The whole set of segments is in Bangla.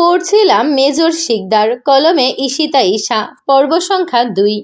পড়ছিলাম মেজর শিকদার, কলমে ঈশিতা ঈশা, পর্ব সংখ্যা 2।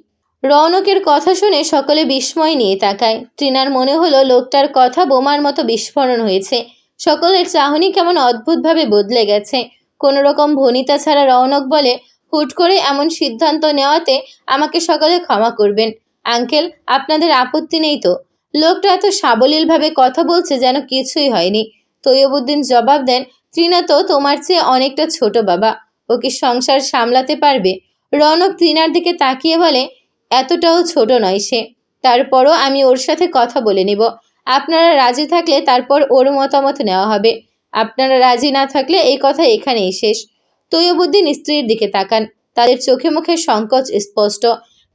রৌনকের কথা শুনে সকলে বিস্ময় নিয়ে তাকায়। ট্রিনার মনে হলো লোকটার কথা বোমার মতো বিস্ফোরণ হয়েছে। সকলের চাহনি কেমন অদ্ভুতভাবে বদলে গেছে। কোনো রকম ভনিতা ছাড়া রৌনক বলে, হুট করে এমন সিদ্ধান্ত নেওয়াতে আমাকে সকলে ক্ষমা করবেন। আঙ্কেল, আপনাদের আপত্তি নেই তো? লোকটা এত সাবলীলভাবে কথা বলছে যেন কিছুই হয়নি। তৈয়বুদ্দিন জবাব দেন, ট্রিনা তো তোমার চেয়ে অনেকটা ছোট বাবা, ও কি সংসার সামলাতে পারবে? রৌনক ট্রিনার দিকে তাকিয়ে বলে, এতটাও ছোট নয় সে। তারপরও আমি ওর সাথে কথা বলে নিব। আপনারা রাজি থাকলে তারপর ওর মতামত নেওয়া হবে। আপনারা রাজি না থাকলে এই কথা এখানেই শেষ। তৈয়বুদ্দিন স্ত্রীর দিকে তাকান। তাদের চোখে মুখে সংকোচ স্পষ্ট।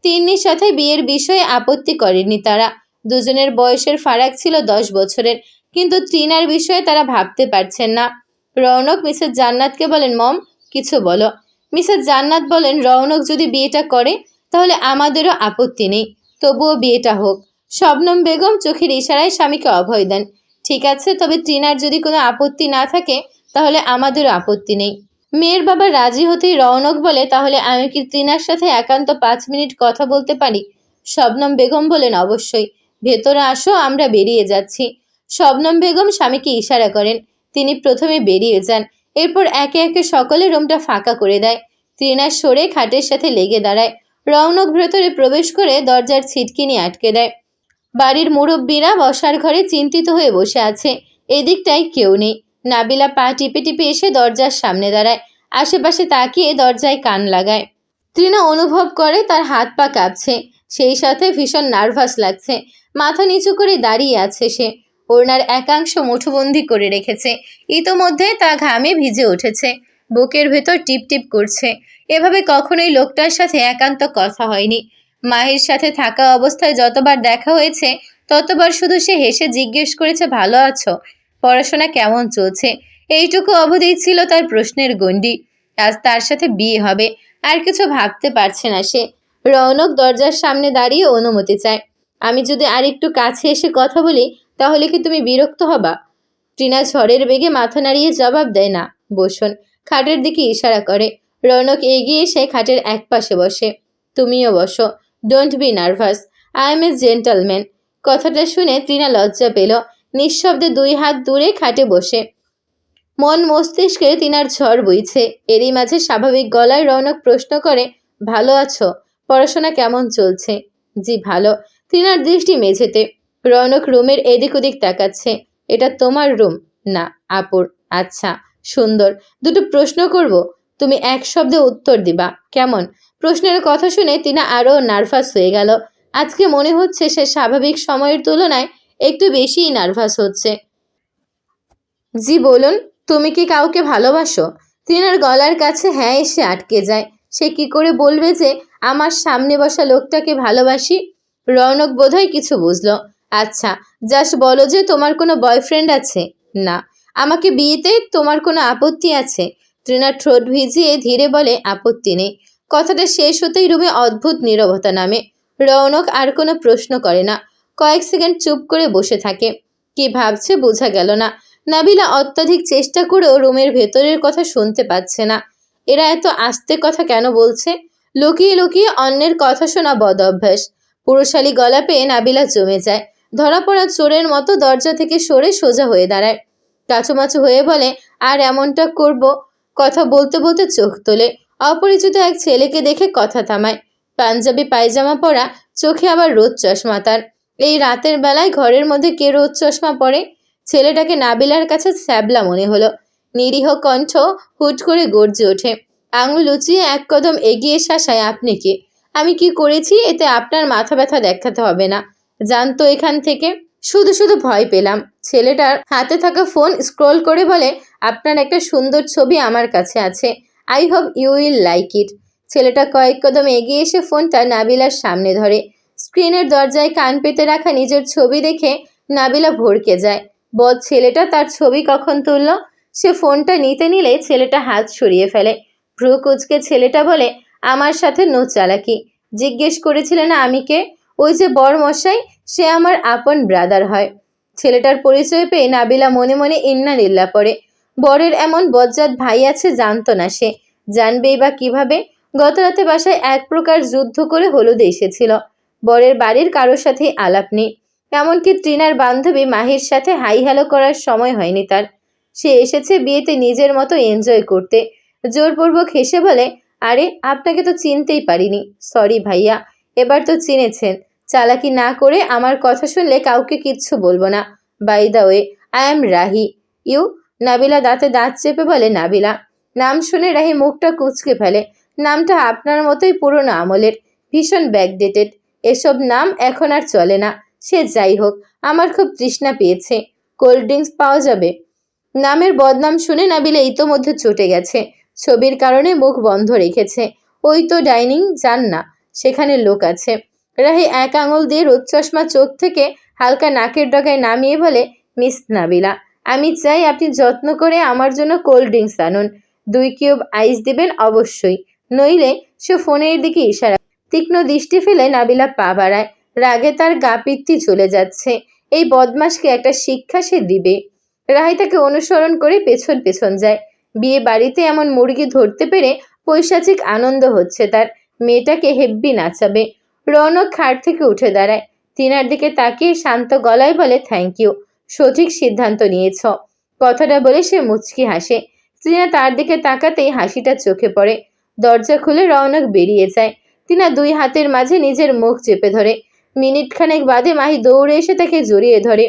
তিন্নির সাথে বিয়ের বিষয়ে আপত্তি করেননি তারা। দুজনের বয়সের ফারাক ছিল 10 বছরের, কিন্তু ট্রিনার বিষয়ে তারা ভাবতে পারছেন না। রৌনক মিসেস জান্নাতকে বলেন, মম, কিছু বলো। মিসেস জান্নাত বলেন, রৌনক যদি বিয়েটা করে তাহলে আমাদেরও আপত্তি নেই, তবুও বিয়েটা হোক। শবনম বেগম চোখের ইশারায় স্বামীকে অভয় দেন। ঠিক আছে, তবে ট্রিনার যদি কোনো আপত্তি না থাকে তাহলে আমাদেরও আপত্তি নেই। মেয়ের বাবা রাজি হতেই রৌনক বলে, তাহলে আমি কি ট্রিনার সাথে একান্ত 5 মিনিট কথা বলতে পারি? শবনম বেগম বলেন, অবশ্যই, ভেতরে আসো, আমরা বেরিয়ে যাচ্ছি। শবনম বেগম স্বামীকে ইশারা করেন। তিনি প্রথমে বেরিয়ে যান। এরপর একে একে সকলে রুমটা ফাঁকা করে দেয়। ট্রিনা সরে খাটের সাথে লেগে দাঁড়ায়। রৌনক ভেতরে প্রবেশ করে দরজার ছিটকিনি আটকে দেয়। বাড়ির মুরব্বীরা বসার ঘরে চিন্তিত হয়ে বসে আছে। এদিকটায় কেউ নেই। নাবিলা পা টিপে টিপে এসে দরজার সামনে দাঁড়ায়। আশেপাশে তাকিয়ে দরজায় কান লাগায়। ট্রিনা অনুভব করে তার হাত পা কাঁপছে, সেই সাথে ভীষণ নার্ভাস লাগছে। মাথা নিচু করে দাঁড়িয়ে আছে সে। ওড়নার একাংশ মুঠোবন্দি করে রেখেছে। ইতোমধ্যে তা ঘামে ভিজে উঠেছে। বুকের ভেতর টিপ টিপ করছে। এভাবে কখনোই লোকটার সাথে একান্ত কথা হয়নি। মাহির সাথে থাকা অবস্থায় যতবার দেখা হয়েছে ততবার শুধু সে হেসে জিজ্ঞেস করেছে, ভালো আছো? পড়াশোনা কেমন চলছে? এইটুকু অবধিই ছিল তার প্রশ্নের গণ্ডি। আজ তার সাথে বিয়ে হবে, আর কিছু ভাবতে পারছে না সে। রৌনক দরজার সামনে দাঁড়িয়ে অনুমতি চায়। আমি যদি আরেকটু কাছে এসে কথা বলি তাহলে কি তুমি বিরক্ত হবা? ট্রিনা ঝড়ের বেগে মাথা নাড়িয়ে জবাব দেয়, না, বসুন। খাটের দিকে ইশারা করে। রৌনক এগিয়ে এসে খাটের এক পাশে বসে। তুমিও বসো। Don't be nervous, I M A gentleman. কথাটা শুনে ট্রিনা লজ্জা পেল। নিঃশব্দে 2 হাত দূরে খাটে বসে মন মস্তিষ্কে তিনার ঝড় বইছে। এরই মাঝে স্বাভাবিক গলায় রৌনক প্রশ্ন করে, ভালো আছো? পড়াশোনা কেমন চলছে? জি ভালো। তিনার দৃষ্টি মেঝেতে। রৌনক রুমের এদিক ওদিক তাকাচ্ছে। এটা তোমার রুম? না, আপুর। আচ্ছা, সুন্দর। দুটো প্রশ্ন করব, তুমি এক শব্দে উত্তর দিবা, কেমন? প্রশ্নের কথা শুনে তিনা আরও নার্ভাস হয়ে গেল। আজকে মনে হচ্ছে সে স্বাভাবিক সময়ের তুলনায় একটু বেশিই নার্ভাস হচ্ছে। জি বলুন। তুমি কি কাউকে ভালোবাসো? তিনার গলার কাছে হ্যাঁ এসে আটকে যায়। সে কি করে বলবে যে আমার সামনে বসা লোকটাকে ভালোবাসি? রৌনক বোধহয় কিছু বুঝলো। আচ্ছা, জাস্ট বলো যে তোমার কোনো বয়ফ্রেন্ড আছে। না। আমাকে বিয়েতে তোমার কোনো আপত্তি আছে? ট্রিনার ঠোঁট ভিজিয়ে ধীরে বলে, আপত্তি নেই। কথাটা শেষ হতেই রুমে অদ্ভুত নীরবতা নামে। রৌনক আর কোনো প্রশ্ন করে না। কয়েক সেকেন্ড চুপ করে বসে থাকে। কি ভাবছে বোঝা গেল না। নাবিলা অত্যাধিক চেষ্টা করেও রুমের ভেতরের কথা শুনতে পাচ্ছে না। এরা এত আস্তে কথা কেন বলছে? লুকিয়ে লুকিয়ে অন্যের কথা শোনা বদ অভ্যাস। পুরুষালী গলা পেয়ে নাবিলা জমে যায়। ধরা পড়া চোরের মতো দরজা থেকে সরে সোজা হয়ে দাঁড়ায়। কাচুমাচু হয়ে বলে, আর এমনটা করব? কথা বলতে বলতে চোখ তোলে। অপরিচিত এক ছেলেকে দেখে কথা থামায়। পাঞ্জাবি পায়জামা পরা, চোখে আবার রোদ চশমা তার। এই রাতের বেলায় ঘরের মধ্যে কে রোদ চশমা পরে? ছেলেটাকে নাবিলার কাছে স্যাবলা মনে হলো। নিরীহ কণ্ঠ হুট করে গর্জে ওঠে। আঙুল উঁচিয়ে এক কদম এগিয়ে শাসায়, আপনি কি? আমি কি করেছি এতে আপনার মাথা ব্যথা দেখাতে হবে না। জানতো এখান থেকে। শুধু শুধু ভয় পেলাম। ছেলেটার হাতে থাকা ফোন স্ক্রল করে বলে, আপনার একটা সুন্দর ছবি আমার কাছে আছে। I hope you will like it. ছেলেটা কয়েক কদম এগিয়ে এসে ফোনটা নাবিলার সামনে ধরে। স্ক্রিনের দরজায় কান পেতে রাখা নিজের ছবি দেখে নাবিলা ভড়কে যায়। বদ ছেলেটা তার ছবি কখন তুলল? সে ফোনটা নিতে নিলে ছেলেটা হাত সরিয়ে ফেলে। ভ্রু কুচকে ছেলেটা বলে, আমার সাথে নো চালাকি। জিজ্ঞেস করেছিলে না আমি কে? ওই যে বর মশাই, সে আমার আপন ব্রাদার হয়। ছেলেটার পরিচয় পেয়ে নাবিলা মনে মনে ইন্না লিল্লা পড়ে। বরের এমন বজ্জাত ভাই আছে জানতো না সে, জানবেই বা কিভাবে? গতরাতে বাসায় এক প্রকার যুদ্ধ করে হলুদে এসেছিল। বরের বাড়ির কারোর সাথেই আলাপ নেই, এমনকি ট্রিনার বান্ধবী মাহির সাথে হাই হ্যালো করার সময় হয়নি তার। সে এসেছে বিয়েতে নিজের মতো এনজয় করতে। জোরপূর্বক হেসে বলে, আরে আপনাকে তো চিনতেই পারিনি, সরি ভাইয়া। এবার তো চিনেছেন। চালাকি না করে আমার কথা শুনলে কাউকে কিচ্ছু বলবো না। By the way, I am Rahi. You? Nabila দাঁতে দাঁত চেপে বলে নাবিলা। নাম শুনে রাহি মুখটা কুঁচকে ফেলে। নামটা আপনার মতোই পুরনো আমলের, ভীষণ ব্যাকডেটেড। এসব নাম এখন আর চলে না। সে যাই হোক, আমার খুব তৃষ্ণা পেয়েছে। কোল্ড ড্রিঙ্কস পাওয়া যাবে? নামের বদনাম শুনে নাবিলা ইতোমধ্যে চটে গেছে। ছবির কারণে মুখ বন্ধ রেখেছে। ওই তো ডাইনিং যান না, সেখানে লোক আছে। রাহি এক আঙুল দিয়ে রোদ চশমা চোখ থেকে হালকা নাকের ডগায় নামিয়ে বলে, মিস নাবিলা, আমি চাই আপনি যত্ন করে আমার জন্য কোল্ড ড্রিঙ্কস আনুন। 2 কিউব আইস দিবেন অবশ্যই, নইলে। সে ফোনের দিকে ইশারা। তীক্ষ্ণ দৃষ্টি ফেলে নাবিলা পা বাড়ায়। রাগে তার গা পিত্তি চলে যাচ্ছে। এই বদমাশকে একটা শিক্ষা সে দিবে। রাহি তাকে অনুসরণ করে পেছন পেছন যায়। বিয়ে বাড়িতে এমন মুরগি ধরতে পেরে পৈশাচিক আনন্দ হচ্ছে তার। মেয়েটাকে হেব্বি নাচাবে। রৌনক খাট থেকে উঠে দাঁড়ায়। টিনার দিকে তাকিয়ে শান্ত গলায় বলে, থ্যাংক ইউ, সঠিক সিদ্ধান্ত নিয়েছ। কথাটা বলে সে মুচকি হাসে। টিনা তার দিকে তাকাতেই হাসিটা চোখে পড়ে। দরজা খুলে রৌনক বেরিয়ে যায়। টিনা 2 হাতের মাঝে নিজের মুখ চেপে ধরে। মিনিট খানেক বাদে মাহি দৌড়ে এসে তাকে জড়িয়ে ধরে।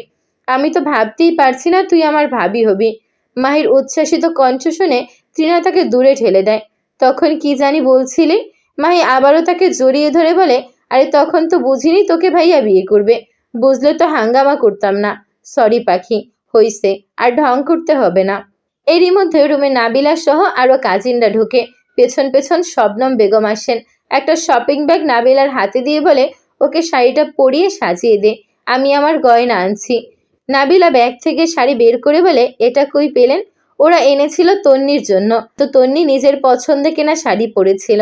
আমি তো ভাবতেই পারছি না তুই আমার ভাবি হবি। মাহির উচ্ছ্বাসিত কণ্ঠ শুনে ত্রিনা তাকে দূরে ঠেলে দেয়। তখন কি জানি বলছিলি? মাহি আবারও তাকে জড়িয়ে ধরে বলে, আরে তখন তো বুঝিনি তোকে ভাইয়া বিয়ে করবে। বুঝলে তো হাঙ্গামা করতাম না। সরি পাখি, হইছে, আর ঢং করতে হবে না। এরই মধ্যে রুমে নাবিলা সহ আরো কাজিনরা ঢোকে। পেছন পেছন শবনম বেগম আসেন। একটা শপিং ব্যাগ নাবিলার হাতে দিয়ে বলে, ওকে শাড়িটা পরিয়ে সাজিয়ে দে, আমি আমার গয়না আনছি। নাবিলা ব্যাগ থেকে শাড়ি বের করে বলে, এটা কই পেলেন? ওরা এনেছিল তন্নির জন্য, তো তন্নি নিজের পছন্দে কেনা শাড়ি পরেছিল।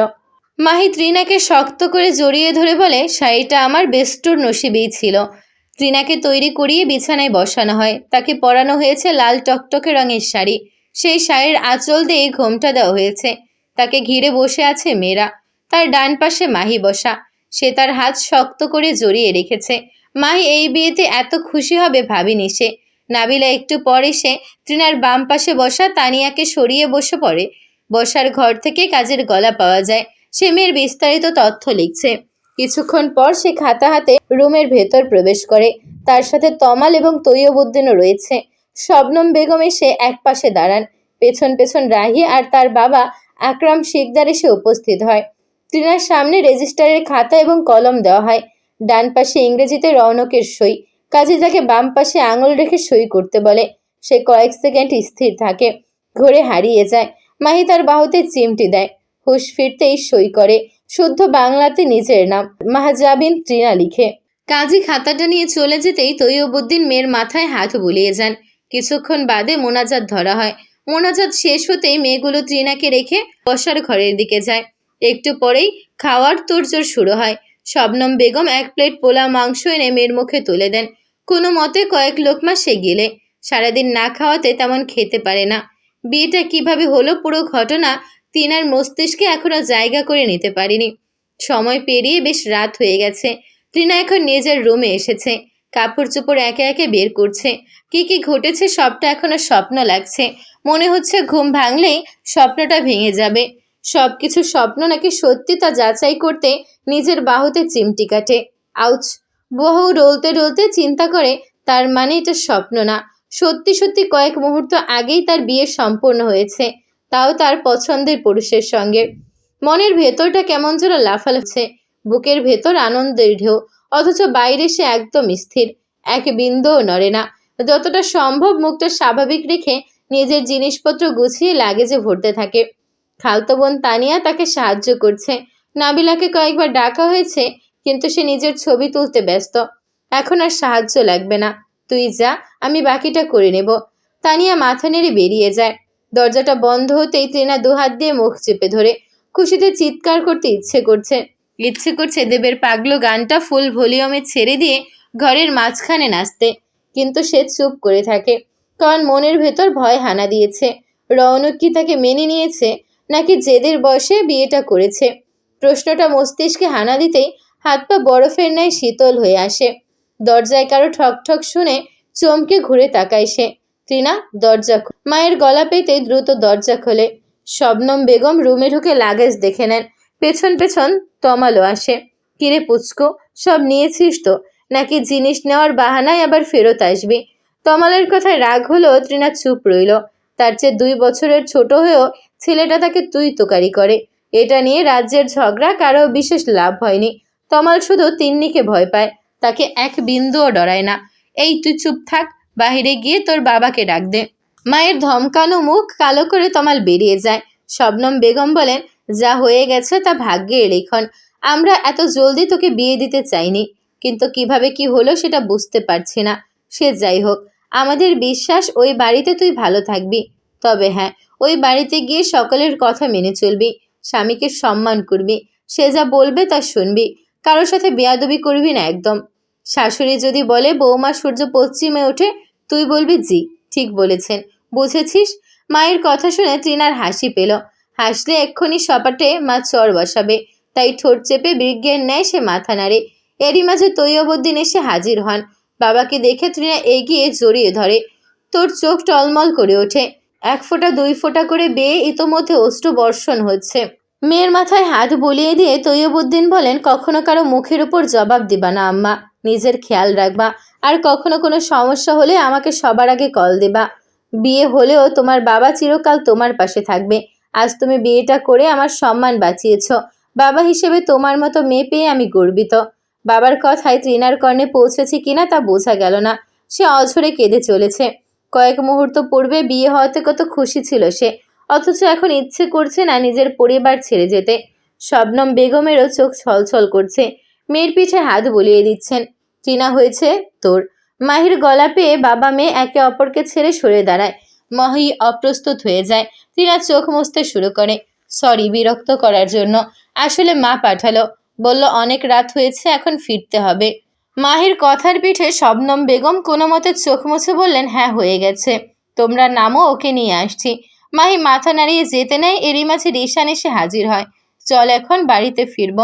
মাহি ত্রিনাকে শক্ত করে জড়িয়ে ধরে বলে, শাড়িটা আমার বেষ্টুর নসিবেই ছিল। ত্রিনাকে তৈরি করিয়ে বিছানায় বসানো হয়। তাকে পরানো হয়েছে লাল টকটকে রঙের শাড়ি। সেই শাড়ির আঁচল দিয়ে ঘোমটা দেওয়া হয়েছে। তাকে ঘিরে বসে আছে মেয়েরা। তার ডান পাশে মাহি বসা। সে তার হাত শক্ত করে জড়িয়ে রেখেছে। মাহি এই বিয়েতে এত খুশি হবে ভাবিনি সে। নাবিলা একটু পর এসে ত্রিনার বাম পাশে বসা তানিয়াকে সরিয়ে বসে পড়ে। বসার ঘর থেকে কাজের গলা পাওয়া যায়। সে মেয়ের বিস্তারিত তথ্য লিখছে। কিছুক্ষণ পর সে খাতা হাতে রুমের ভেতর প্রবেশ করে। তার সাথে তমাল এবং তৈয়বুদ্দিনও রয়েছে। শবনম বেগম এসে এক পাশে দাঁড়ান। পেছন পেছন রাহি আর তার বাবা আকরাম শিকদার এসে উপস্থিত হয়। ত্রিনার সামনে রেজিস্টারের খাতা এবং কলম দেওয়া হয়। ডান পাশে ইংরেজিতে রৌনকের সই। কাজী তাকে বাম পাশে আঙুল রেখে সই করতে বলে। সে কয়েক সেকেন্ড স্থির থাকে, ঘুরে হারিয়ে যায়। মাহি তার বাহুতে চিমটি দেয়। হুঁশ ফিরতেই সই করে। শুদ্ধ বাংলাতে নিজের নাম মাহজাবিন ত্রিনা লিখে। কাজী খাতাটা নিয়ে চলে যেতেই তৈয়বুদ্দিন মেয়ের মাথায় হাত বুলিয়ে যান। কিছুক্ষণ বাদে মোনাজাত ধরা হয়। মোনাজাত শেষ হতেই মেয়েগুলো ত্রিনাকে রেখে বসার ঘরের দিকে যায়। একটু পরেই খাওয়ার তোড়জোড় শুরু হয়। শবনম বেগম 1 প্লেট পোলাও মাংস এনে মেয়ের মুখে তুলে দেন। কোনো মতে কয়েক লোকমা সে গিলে। সারাদিন না খাওয়াতে তেমন খেতে পারে না। বিয়েটা কিভাবে হলো পুরো ঘটনা তিনার মস্তিষ্কে এখনো জায়গা করে নিতে পারিনি। সময় পেরিয়ে বেশ রাত হয়ে গেছে। ত্রিনা এখন নিজের রুমে এসেছে। কাপড় চোপড় একে একে বের করছে। কি কি ঘটেছে সবটা এখনো স্বপ্ন লাগছে। মনে হচ্ছে ঘুম ভাঙলেই স্বপ্নটা ভেঙে যাবে। সবকিছু স্বপ্ন নাকি সত্যি তা যাচাই করতে নিজের বাহুতে চিমটি কাটে। আউচ! বহু ডলতে ডলতে চিন্তা করে, তার মানে এটা স্বপ্ন না, সত্যি সত্যি কয়েক মুহূর্ত আগেই তার বিয়ে সম্পূর্ণ হয়েছে, তাও তার পছন্দের পুরুষের সঙ্গে। মনের ভেতরটা কেমন যেন লাফালাফছে। বুকের ভেতর আনন্দের ঢেউ, অথচ বাইরে সে একদম স্থির, এক বিন্দুও নড়ে না। যতটা সম্ভব মুখটা স্বাভাবিক রেখে নিজের জিনিসপত্র গুছিয়ে লাগেজে ভরতে থাকে। খালতো বোন তানিয়া তাকে সাহায্য করছে। নাবিলাকে কয়েকবার ডাকা হয়েছে, কিন্তু সে নিজের ছবি তুলতে ব্যস্ত। এখন আর সাহায্য লাগবে না, তুই যা, আমি বাকিটা করে নেব। তানিয়া মাথা নেড়ে বেরিয়ে যায়। দরজাটা বন্ধ হতেই ত্রিনা 2 হাত দিয়ে মুখ চেপে ধরে। খুশিতে চিৎকার করতে ইচ্ছে করছে দেবের পাগলু গানটা ফুল ভলিউমে ছেড়ে দিয়ে ঘরের মাঝখানে নাচতে, কিন্তু সে চুপ করে থাকে। কারণ মনের ভেতর ভয় হানা দিয়েছে। রৌনক কি তাকে মেনে নিয়েছে, নাকি জেদের বশে বিয়েটা করেছে? প্রশ্নটা মস্তিষ্কে হানা দিতেই হাত পা বরফের ন্যায় শীতল হয়ে আসে। দরজায় কারো ঠক ঠক শুনে চমকে ঘুরে তাকায় সে। ত্রিনা, দরজা মায়ের গলা পেতে দ্রুত দরজা খোলে। শবনম বেগম রুমে ঢুকে লাগেজ দেখে নেন। পেছন পেছন তমালও আসে। কিরে পুচকু, সব নিয়েছিস তো, নাকি জিনিস নেওয়ার বাহানায় আবার ফেরত আসবি? তমালের কথায় রাগ হলেও ত্রিনা চুপ রইল। তার চেয়ে 2 বছরের ছোট হয়েও ছেলেটা তাকে তুই তোকারি করে। এটা নিয়ে রাজ্যের ঝগড়া কারো বিশেষ লাভ হয়নি। তমাল শুধু তিন্নিকে ভয় পায়, তাকে এক বিন্দুও ডরায় না। এই তুই চুপ থাক, বাহিরে গিয়ে তোর বাবাকে ডাক দে। মায়ের ধমকানো মুখ কালো করে তমাল বেরিয়ে যায়। শবনম বেগম বলেন, যা হয়ে গেছে তা ভাগ্যের লিখন। আমরা এত জলদি তোকে বিয়ে দিতে চাইনি, কিন্তু কিভাবে কি হলো সেটা বুঝতে পারছি না। সে যাই হোক, আমাদের বিশ্বাস ওই বাড়িতে তুই ভালো থাকবি। তবে হ্যাঁ, ওই বাড়িতে গিয়ে সকলের কথা মেনে চলবি, স্বামীকে সম্মান করবি, সে যা বলবে তা শুনবি, কারোর সাথে বেয়াদবি করবি না একদম। শাশুড়ি যদি বলে বৌমা সূর্য পশ্চিমে ওঠে, তুই বলবি জি, ঠিক বলেছেন, বুঝেছিস? মায়ের কথা শুনে ত্রিনার হাসি পেল। হাসলে এক্ষুনি সপাটে মা চর বসাবে, তাই ঠোঁট চেপে বিজ্ঞের ন্যায় সে মাথা নাড়ে। এরই মাঝে তৈয়বউদ্দিন এসে হাজির হন। বাবাকে দেখে ত্রিনা এগিয়ে জড়িয়ে ধরে। তোর চোখ টলমল করে ওঠে। 1 ফোঁটা 2 ফোঁটা করে বেয়ে ইতোমধ্যে অশ্রু বর্ষণ হচ্ছে। মেয়ের মাথায় হাত বুলিয়ে দিয়ে তৈয়বউদ্দিন বলেন, কখনো কারো মুখের উপর জবাব দিবা না আম্মা, নিজের খেয়াল রাখবা, আর কখনো কোনো সমস্যা হলে আমাকে সবার আগে কল দিবা। বিয়ে হলেও তোমার বাবা চিরকাল তোমার পাশে থাকবে। আজ তুমি বিয়েটা করে আমার সম্মান বাঁচিয়েছ। বাবা হিসেবে তোমার মতো মেয়ে পেয়ে আমি গর্বিত। বাবার কথায় ত্রিনার কর্ণে পৌঁছেছে কিনা তা বোঝা গেল না। সে অঝরে কেঁদে চলেছে। কয়েক মুহূর্ত পূর্বে বিয়ে হওয়াতে কত খুশি ছিল সে, অথচ এখন ইচ্ছে করছে না নিজের পরিবার ছেড়ে যেতে। শবনম বেগমেরও চোখ ছলছল করছে। মেয়ের পিঠে হাত বুলিয়ে দিচ্ছেন। ত্রিনা, হয়েছে তোর। মাহির গলা পেয়ে বাবা মেয়ে একে অপরকে ছেড়ে সরে দাঁড়ায়। মাহি অপ্রস্তুত হয়ে যায়। ত্রিনা চোখ মুছতে শুরু করে। সরি বিরক্ত করার জন্য। আসলে মা পাঠালো, বলল অনেক রাত হয়েছে, এখন ফিরতে হবে। মাহির কথার পিঠে শবনম বেগম কোনো মতে চোখ মুছে বললেন, হ্যাঁ হয়ে গেছে, তোমরা নামো, ওকে নিয়ে আসছি। মাহি মাথা নাড়িয়ে যেতে নেয়। এরই মাঝে রিশান এসে হাজির হয়। চল এখন বাড়িতে ফিরব।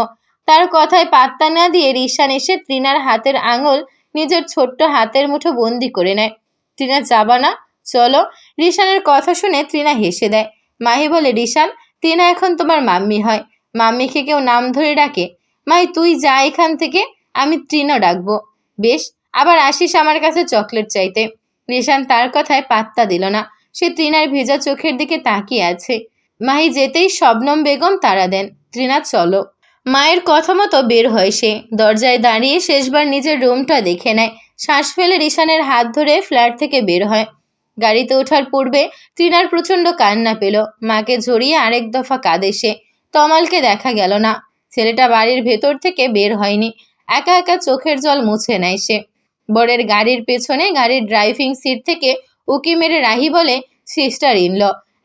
তার কথায় পাত্তা না দিয়ে রিশান এসে ত্রিনার হাতের আঙুল নিজের ছোট্ট হাতের মুঠো বন্দি করে নেয়। ত্রিনা, যাবা না? চলো। রিশানের কথা শুনে ত্রিনা হেসে দেয়। মাহি বলে, রিশান, ত্রিনা এখন তোমার মাম্মি হয়। মাম্মিকে কেউ নাম ধরে ডাকে? মাহি, তুই যা এখান থেকে, আমি ত্রিনা ডাকবো। বেশ, আবার আসিস আমার কাছে চকলেট চাইতে। রিশান তার কথায় পাত্তা দিল না। সে ত্রিনার ভেজা চোখের দিকে তাকিয়ে আছে। মাহি যেতেই শবনম বেগম তাড়া দেন, ত্রিনা চলো। মায়ের কথা মতো বের হয় সে। দরজায় দাঁড়িয়ে শেষবার নিজের রুমটা দেখে নেয়। শ্বাস ফেলে রিশানের হাত ধরে ফ্ল্যাট থেকে বের হয়। গাড়িতে ওঠার পূর্বে ত্রিনার প্রচণ্ড কান্না পেল। মাকে জড়িয়ে আরেক দফা কাঁদে সে। তমালকে দেখা গেল না। ছেলেটা বাড়ির ভেতর থেকে বের হয়নি। একা একা চোখের জল মুছে নেয় সে। বরের গাড়ির পেছনে গাড়ির ড্রাইভিং সিট থেকে উকি মেরে রাহি বলে, সিস্টার ইনল,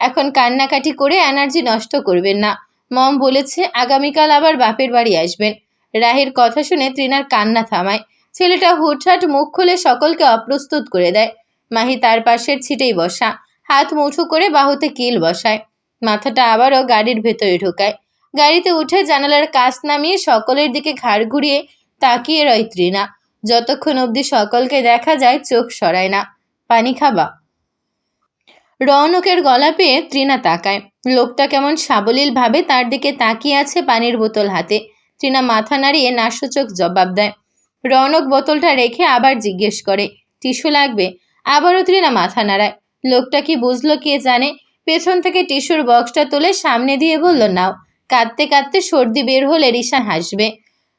এখন কান্নাকাটি করে এনার্জি নষ্ট করবেন না। মম বলেছে আগামীকাল আবার বাপের বাড়ি আসবেন। রাহির কথা শুনে ত্রিনার কান্না থামায়। ছেলেটা হুটহাট মুখ খুলে সকলকে অপ্রস্তুত করে দেয়। মাহি তার পাশের ছিটেই বসা, হাত মুঠো করে বাহুতে কিল বসায়। মাথাটা আবারও গাড়ির ভেতরে ঢোকায়। গাড়িতে উঠে জানালার কাঁচ নামিয়ে সকলের দিকে ঘাড় ঘুরিয়ে তাকিয়ে রয় ত্রিনা। যতক্ষণ অবধি সকলকে দেখা যায় চোখ সরায় না। পানি খাবা? রৌনকের গলা পেয়ে ত্রিনা তাকায়। লোকটা কেমন সাবলীলভাবে তার দিকে তাকিয়ে আছে পানির বোতল হাতে। ত্রিনা মাথা নাড়িয়ে নাসূচক জবাব দেয়। রৌনক বোতলটা রেখে আবার জিজ্ঞেস করে, টিস্যু লাগবে? আবারও ত্রিনা মাথা নাড়ায়। লোকটা কি বুঝলো কে জানে। পেছন থেকে টিস্যুর বক্সটা তুলে সামনে দিয়ে বলল, নাও। কাঁদতে কাঁদতে সর্দি বের হলে রিশান হাসবে।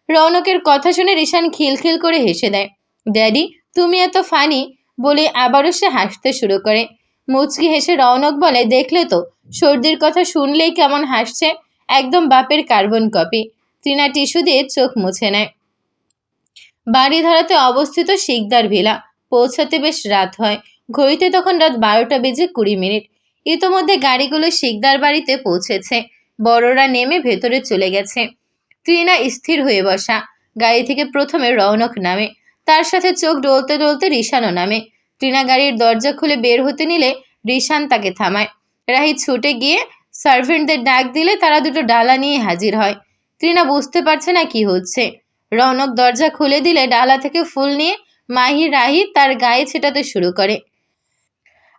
রৌনকের কথা শুনে রিশান খিলখিল করে হেসে দেয়। ড্যাডি, তুমি এত ফানি, বলে আবারও সে হাসতে শুরু করে। মুচকি হেসে রৌনক বলে, দেখলে তো, সর্দির কথা শুনলেই কেমন হাসছে, একদম বাপের কার্বন কপি। ত্রিনা টিস্যু দিয়ে চোখ মুছে নেয়। বাড়িধারাতে অবস্থিত শিকদার ভিলা। পৌঁছাতে বেশ রাত হয়। ঘড়িতে তখন রাত 12টা বেজে 20 মিনিট। ইতোমধ্যে গাড়িগুলো শিকদার বাড়িতে পৌঁছেছে। বড়রা নেমে ভেতরে চলে গেছে। ত্রিনা স্থির হয়ে বসা। গাড়ি থেকে প্রথমে রৌনক নামে, তার সাথে চোখ ডলতে ডলতে রিশানও নামে। টিনা গাড়ির দরজা খুলে বের হতে নিলে রিশান তাকে থামায়। রাহি ছুটে গিয়ে সার্ভেন্টদের ডাক দিলে তারা দুটো ডালা নিয়ে হাজির হয়। টিনা বুঝতে পারছে না কি হচ্ছে। রৌনক দরজা খুলে দিলে ডালা থেকে ফুল নিয়ে রাহি তার গায়ে ছেটাতে শুরু করে।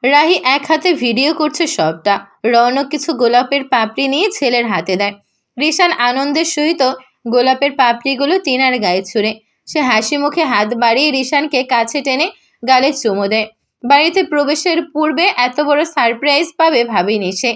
রাহি এক হাতে ভিডিও করছে সবটা। রৌনক কিছু গোলাপের পাপড়ি নিয়ে ছেলের হাতে দেয়। রিশান আনন্দের সহিত গোলাপের পাপড়িগুলো টিনার গায়ে ছুঁড়ে। সে হাসি মুখে হাত বাড়িয়ে রিশানকে কাছে টেনে গালে চুমু দেয়। বাড়িতে প্রবেশের পূর্বে এত বড় সারপ্রাইজ পাবে ভাবেনি সে।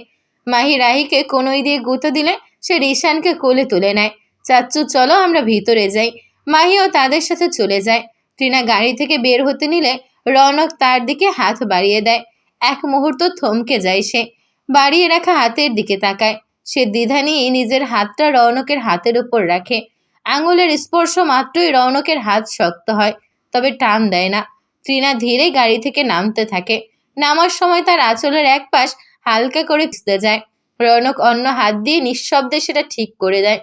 রাহিকে কনুই দিয়ে গুঁতো দিলে সে রিশানকে কোলে তুলে নেয়। চাচ্চু চলো আমরা ভিতরে যাই। মাহিও তাদের সাথে চলে যায়। টিনা গাড়ি থেকে বের হতে নিলে রৌনক তার দিকে হাত বাড়িয়ে দেয়। এক মুহূর্ত থমকে যায় সে। বাড়িয়ে রাখা হাতের দিকে তাকায়। সে দ্বিধা নিয়ে নিজের হাতটা রৌনকের হাতের উপর রাখে। আঙুলের স্পর্শ মাত্রই রৌনকের হাত শক্ত হয়, তবে টান দেয় না। টিনা ধীরে গাড়ি থেকে নামতে থাকে। নামার সময় তার আঁচলের এক পাশ হালকা করে ভিজতে যায়। রৌনক অন্য হাত দিয়ে নিঃশব্দে সেটা ঠিক করে দেয়।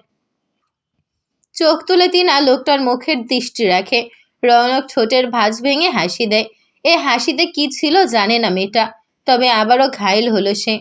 চোখ তুলে টিনা লোকটার মুখের দৃষ্টি রাখে। রৌনক ঠোঁটের ভাঁজ ভেঙে হাসি দেয়। এ হাসিতে কি ছিল জানে না মেয়েটা, তবে আবারও ঘায়েল হলো সে।